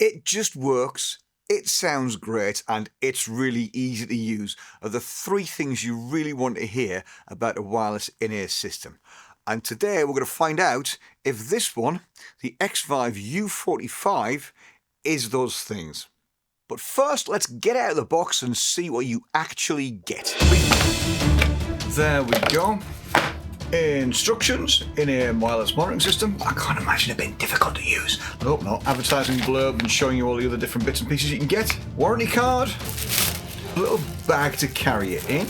It just works, it sounds great, and it's really easy to use are the three things you really want to hear about a wireless in-ear system. And today we're going to find out if this one, the Xvive U45, is those things. But first, let's get out of the box and see what you actually get. There we go. Instructions in a wireless monitoring system. I can't imagine it being difficult to use. I hope not. Advertising blurb and showing you all the other different bits and pieces you can get. Warranty card. A little bag to carry it in.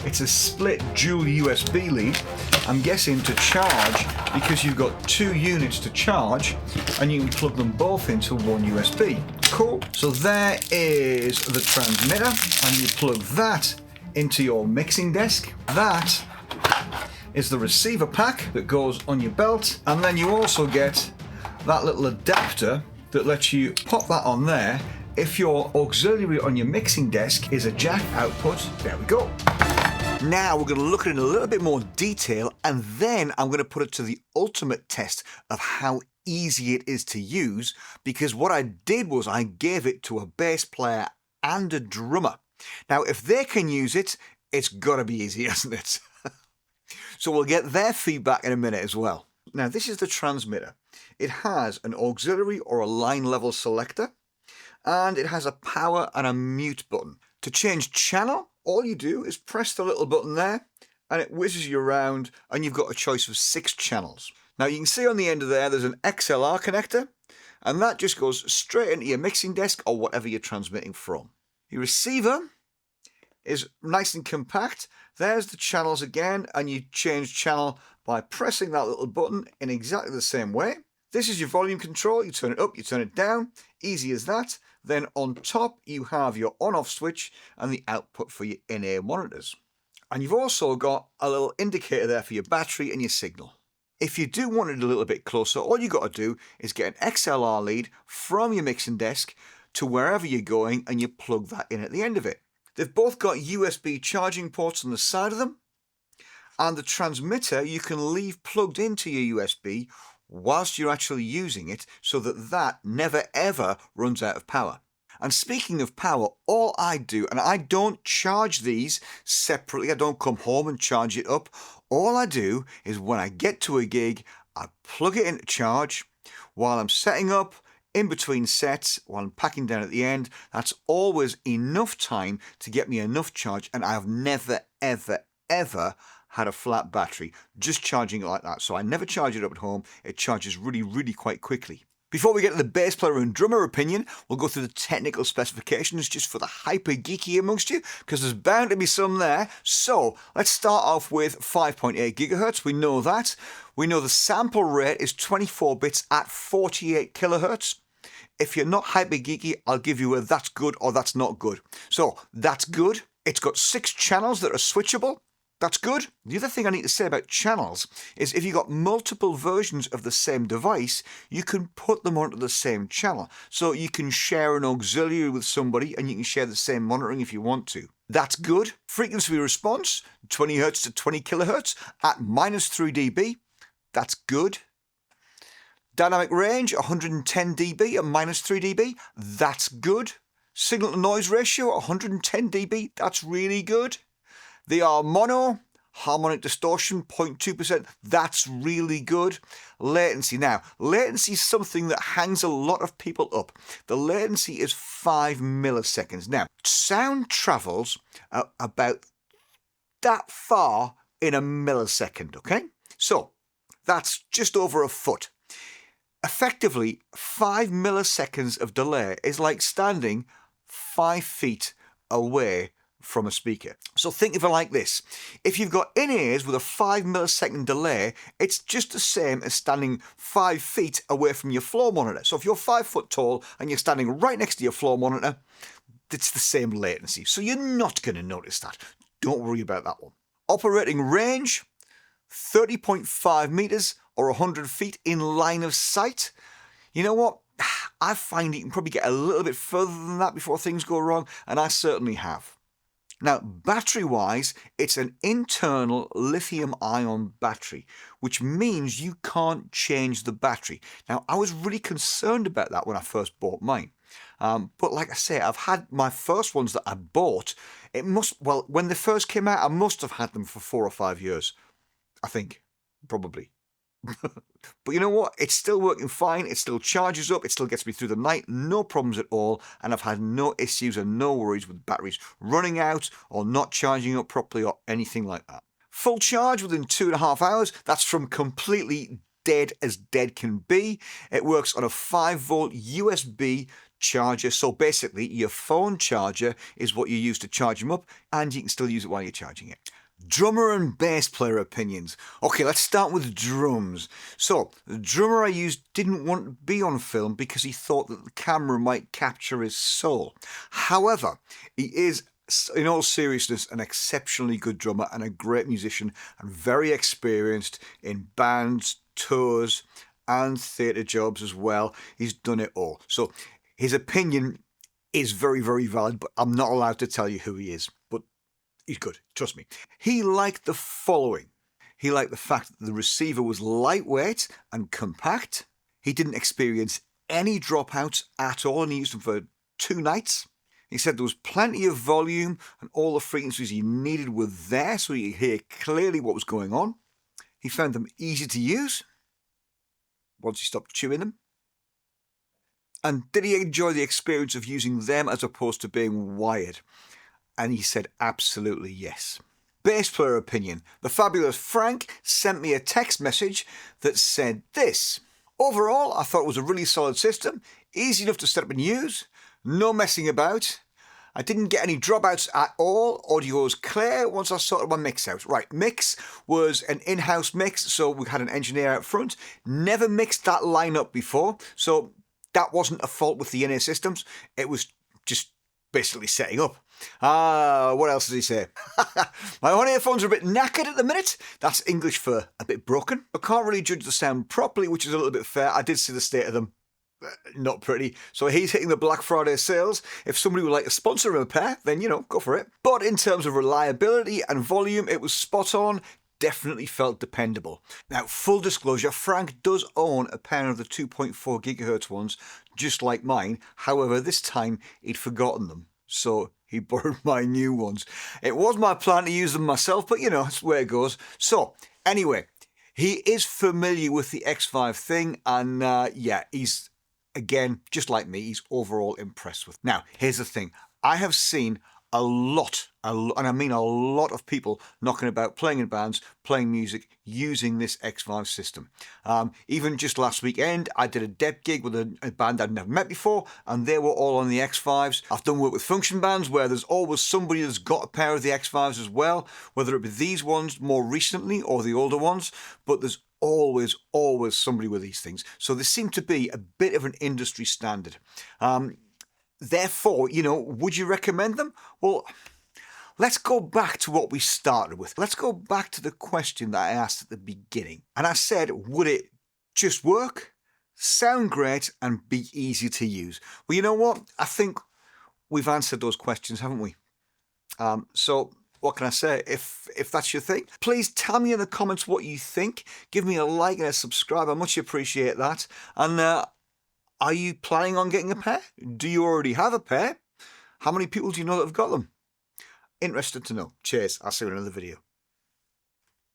It's a split dual USB lead. I'm guessing to charge, because you've got two units to charge and you can plug them both into one USB. Cool. So there is the transmitter, and you plug that into your mixing desk. That is the receiver pack that goes on your belt, and then you also get that little adapter that lets you pop that on there if your auxiliary on your mixing desk is a jack output. There we go. Now we're going to look at it in a little bit more detail, and then I'm going to put it to the ultimate test of how easy it is to use, because what I did was I gave it to a bass player and a drummer. Now if they can use it, it's got to be easy, hasn't it? So we'll get their feedback in a minute as well. Now this is the transmitter. It has an auxiliary or a line level selector, and it has a power and a mute button. To change channel, all you do is press the little button there and it whizzes you around, and you've got a choice of 6 channels. Now you can see on the end of there's an XLR connector, and that just goes straight into your mixing desk or whatever you're transmitting from. Your receiver is nice and compact. There's the channels again, and you change channel by pressing that little button in exactly the same way. This is your volume control. You turn it up, you turn it down, easy as that. Then on top you have your on-off switch and the output for your in-ear monitors. And you've also got a little indicator there for your battery and your signal. If you do want it a little bit closer, all you got to do is get an XLR lead from your mixing desk to wherever you're going, and you plug that in at the end of it. They've both got USB charging ports on the side of them, and the transmitter you can leave plugged into your USB whilst you're actually using it, so that that never ever runs out of power. And speaking of power, all I do, and I don't charge these separately, I don't come home and charge it up. All I do is when I get to a gig, I plug it into charge while I'm setting up, in between sets, while I'm packing down at the end. That's always enough time to get me enough charge, and I've never ever had a flat battery just charging it like that. So I never charge it up at home. It charges really quite quickly. Before we get to the bass player and drummer opinion, we'll go through the technical specifications just for the hyper geeky amongst you, because there's bound to be some there. So let's start off with 5.8 gigahertz. We know that. We know the sample rate is 24 bits at 48 kilohertz. If you're not hyper geeky, I'll give you a that's good or that's not good. So that's good. It's got 6 channels that are switchable. That's good. The other thing I need to say about channels is if you've got multiple versions of the same device, you can put them onto the same channel. So you can share an auxiliary with somebody and you can share the same monitoring if you want to. That's good. Frequency response, 20 Hz to 20 kilohertz at -3 dB. That's good. Dynamic range, 110 dB at -3 dB. That's good. Signal to noise ratio, 110 dB. That's really good. They are mono, harmonic distortion, 0.2%. That's really good. Latency. Now, latency is something that hangs a lot of people up. The latency is 5 milliseconds. Now, sound travels about that far in a millisecond, okay? So, that's just over a foot. Effectively, 5 milliseconds of delay is like standing 5 feet away from a speaker. So think of it like this. If you've got in-ears with a 5 millisecond delay, it's just the same as standing 5 feet away from your floor monitor. So if you're 5 foot tall and you're standing right next to your floor monitor, it's the same latency. So you're not going to notice that. Don't worry about that one. Operating range, 30.5 meters or 100 feet in line of sight. You know what? I find you can probably get a little bit further than that before things go wrong, and I certainly have. Now, battery-wise, it's an internal lithium-ion battery, which means you can't change the battery. Now, I was really concerned about that when I first bought mine. But like I say, I've had my first ones that I bought. When they first came out, I must have had them for 4 or 5 years. I think, probably. But you know what? It's still working fine. It still charges up. It still gets me through the night. No problems at all. And I've had no issues and no worries with batteries running out or not charging up properly or anything like that. Full charge within 2.5 hours. That's from completely dead as dead can be. It works on a 5-volt USB charger. So basically, your phone charger is what you use to charge them up, and you can still use it while you're charging it. Drummer and bass player opinions. Okay, let's start with drums. So, the drummer I used didn't want to be on film because he thought that the camera might capture his soul. However, he is, in all seriousness, an exceptionally good drummer and a great musician and very experienced in bands, tours, and theatre jobs as well. He's done it all. So, his opinion is very, very valid, but I'm not allowed to tell you who he is. But he's good, trust me. He liked the following. He liked the fact that the receiver was lightweight and compact. He didn't experience any dropouts at all, and he used them for 2 nights. He said there was plenty of volume and all the frequencies he needed were there, so you could hear clearly what was going on. He found them easy to use once he stopped chewing them. And did he enjoy the experience of using them as opposed to being wired? And he said absolutely yes. Bass player opinion. The fabulous Frank sent me a text message that said this. Overall, I thought it was a really solid system, easy enough to set up and use, no messing about. I didn't get any dropouts at all. Audio was clear once I sorted my mix out. Right, mix was an in-house mix, so we had an engineer out front. Never mixed that lineup before, so that wasn't a fault with the in-ear systems. It was just basically setting up. What else does he say? My own earphones are a bit knackered at the minute. That's English for a bit broken. I can't really judge the sound properly, which is a little bit fair. I did see the state of them. Not pretty. So he's hitting the Black Friday sales. If somebody would like to sponsor a pair, then, go for it. But in terms of reliability and volume, it was spot on. Definitely felt dependable. Now, full disclosure, Frank does own a pair of the 2.4 gigahertz ones, just like mine. However, this time he'd forgotten them. So he borrowed my new ones. It was my plan to use them myself, but that's the way it goes. So, anyway, he is familiar with the Xvive thing, and he's, again, just like me, he's overall impressed with it. Now, here's the thing. I have seen a lot, and I mean a lot of people knocking about, playing in bands, playing music, using this Xvive system. Even just last weekend, I did a deb gig with a band I'd never met before, and they were all on the Xvives. I've done work with function bands where there's always somebody that's got a pair of the Xvives as well, whether it be these ones more recently or the older ones, but there's always somebody with these things. So they seem to be a bit of an industry standard. Therefore, would you recommend them? Well, let's go back to what we started with. Let's go back to the question that I asked at the beginning. And I said, would it just work, sound great, and be easy to use? Well, you know what? I think we've answered those questions, haven't we? So what can I say? If that's your thing, please tell me in the comments what you think. Give me a like and a subscribe. I much appreciate that. And are you planning on getting a pair? Do you already have a pair? How many people do you know that have got them? Interested to know. Cheers. I'll see you in another video.